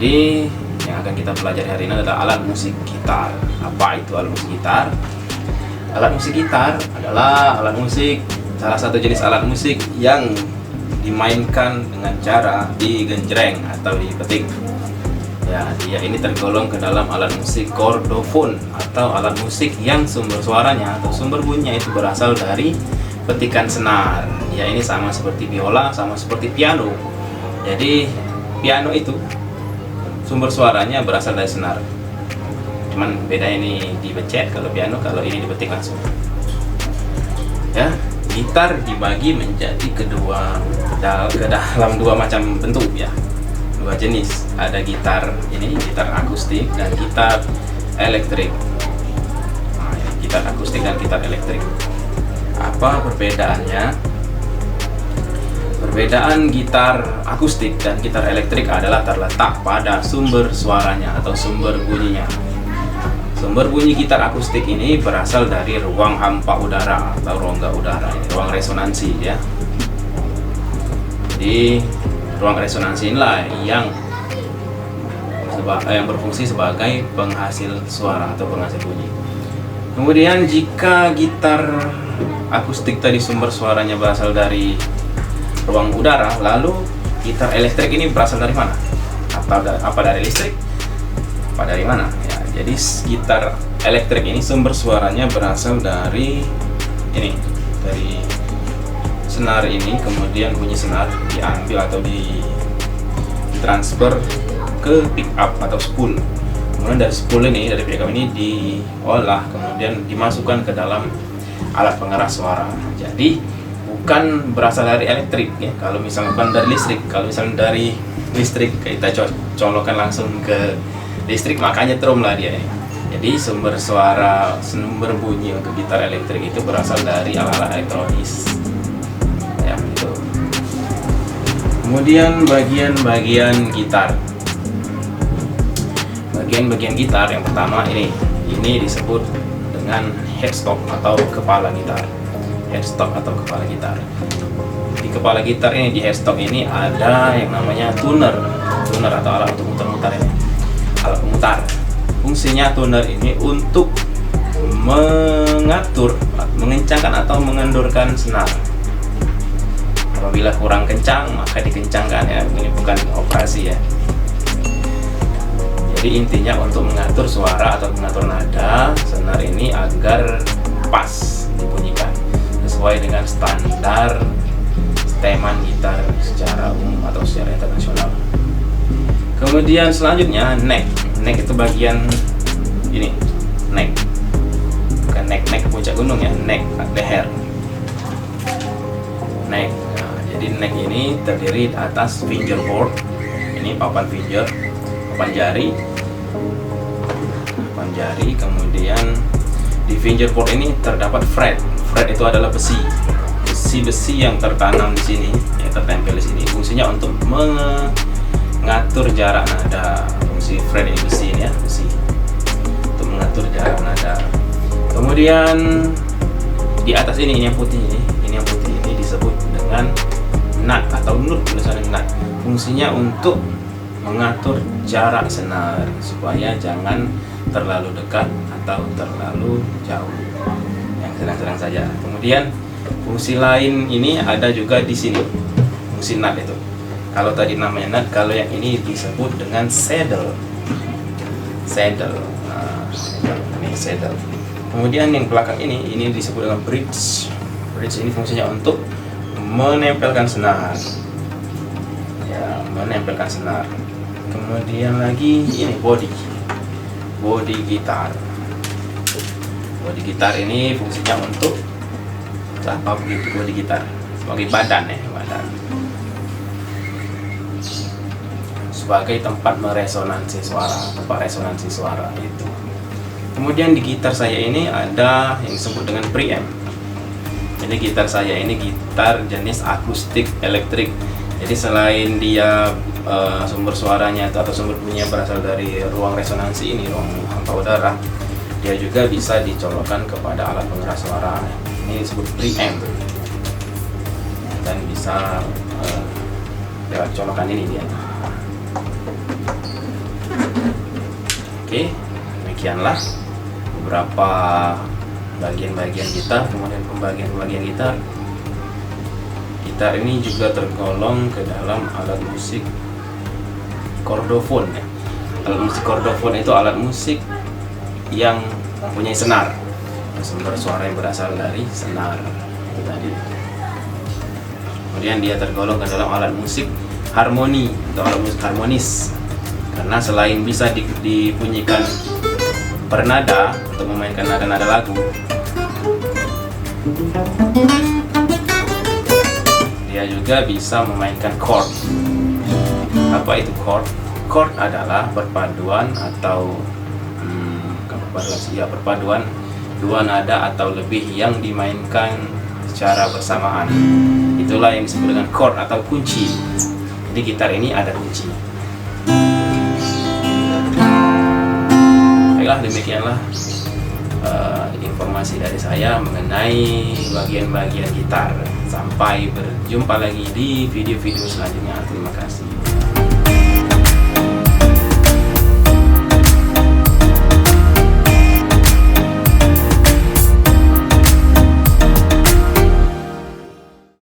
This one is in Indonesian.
Jadi yang akan kita pelajari hari ini adalah alat musik gitar. Apa itu alat musik gitar? Alat musik gitar adalah alat musik, salah satu jenis alat musik yang dimainkan dengan cara digenjreng atau dipetik. Ya, dia ini tergolong ke dalam alat musik chordofon atau alat musik yang sumber suaranya atau sumber bunyinya itu berasal dari petikan senar. Ya, ini sama seperti biola, sama seperti piano. Jadi piano itu sumber suaranya berasal dari senar. Cuman beda ini dibecet kalau piano, kalau ini dipetik langsung. Ya, gitar dibagi menjadi ke dalam dua macam bentuk ya. Dua jenis. Ada gitar ini, gitar akustik dan gitar elektrik. Nah, gitar akustik dan gitar elektrik. Apa perbedaannya? Perbedaan gitar akustik dan gitar elektrik adalah terletak pada sumber suaranya atau sumber bunyinya. Sumber bunyi gitar akustik ini berasal dari ruang hampa udara atau rongga udara, ruang resonansi ya. Jadi ruang resonansi inilah yang berfungsi sebagai penghasil suara atau penghasil bunyi. Kemudian jika gitar akustik tadi sumber suaranya berasal dari ruang udara, lalu gitar elektrik ini berasal dari mana? Apa dari listrik? Apa dari mana? Ya, jadi gitar elektrik ini sumber suaranya berasal dari ini, dari senar ini, kemudian bunyi senar diambil atau ditransfer ke pick up atau spool. Kemudian dari spool ini, dari pick up ini diolah, kemudian dimasukkan ke dalam alat pengeras suara. Jadi bukan berasal dari elektrik ya, kalau misalnya bukan dari listrik. Kalau misalnya dari listrik kita colokkan langsung ke listrik, makanya trum lah dia ya. Jadi sumber suara, sumber bunyi untuk gitar elektrik itu berasal dari alat-alat elektronis ya, itu. Kemudian bagian-bagian gitar. Bagian-bagian gitar yang pertama ini disebut dengan headstock atau kepala gitar. Headstock atau kepala gitar. Di kepala gitar ini, di headstock ini ada yang namanya tuner atau alat untuk muter-muter ini. Alat pemutar. Fungsinya tuner ini untuk mengatur, mengencangkan atau mengendurkan senar. Apabila kurang kencang maka dikencangkan ya. Ini bukan operasi ya. Jadi intinya untuk mengatur suara atau mengatur nada senar ini agar pas dibunyikan sesuai dengan standar seteman gitar secara umum atau secara internasional. Kemudian selanjutnya neck itu bagian ini, neck, bukan neck puncak gunung ya, neck leher. Neck. Nah, jadi neck ini terdiri atas fingerboard, ini papan jari, kemudian di fingerboard ini terdapat fret itu adalah besi yang tertanam di sini ya, tertempel di sini. Fungsinya untuk mengatur jarak nada. Fungsi fret ini besi ini ya, besi untuk mengatur jarak nada. Kemudian di atas ini yang putih ini disebut dengan nut atau nut, tulisannya nut. Fungsinya untuk mengatur jarak senar supaya jangan terlalu dekat atau terlalu jauh, yang sedang-sedang saja. Kemudian fungsi lain ini ada juga di sini, fungsi nut itu. Kalau tadi namanya nut, kalau yang ini disebut dengan saddle. Nah, ini saddle. Kemudian yang belakang ini disebut dengan bridge. Bridge ini fungsinya untuk menempelkan senar. Ya, menempelkan senar. Kemudian lagi ini body gitar. Body gitar ini fungsinya untuk apa begitu? Body gitar sebagai badan, sebagai tempat resonansi suara itu. Kemudian di gitar saya ini ada yang disebut dengan preamp. Jadi gitar saya ini gitar jenis akustik elektrik. Jadi selain dia sumber suaranya atau sumber bunyinya berasal dari ruang resonansi ini, ruang hampa udara, dia juga bisa dicolokkan kepada alat pengeras suara. Ini disebut preamp dan bisa lewat colokan ini dia. Oke, demikianlah beberapa bagian-bagian gitar, kemudian pembagian gitar. Gitar ini juga tergolong ke dalam alat musik chordofon ya. Alat musik chordofon itu alat musik yang mempunyai senar, sumber suara yang berasal dari senar itu tadi. Kemudian dia tergolong ke dalam alat musik harmoni atau alat musik harmonis, karena selain bisa dibunyikan bernada untuk memainkan nada-nada lagu, dia juga bisa memainkan chord. Apa itu chord? Chord adalah perpaduan atau perpaduan dua nada atau lebih yang dimainkan secara bersamaan. Itulah yang disebut dengan chord atau kunci. Jadi gitar ini ada kunci. Baiklah, demikianlah informasi dari saya mengenai bagian-bagian gitar. Sampai berjumpa lagi di video-video selanjutnya. Terima kasih.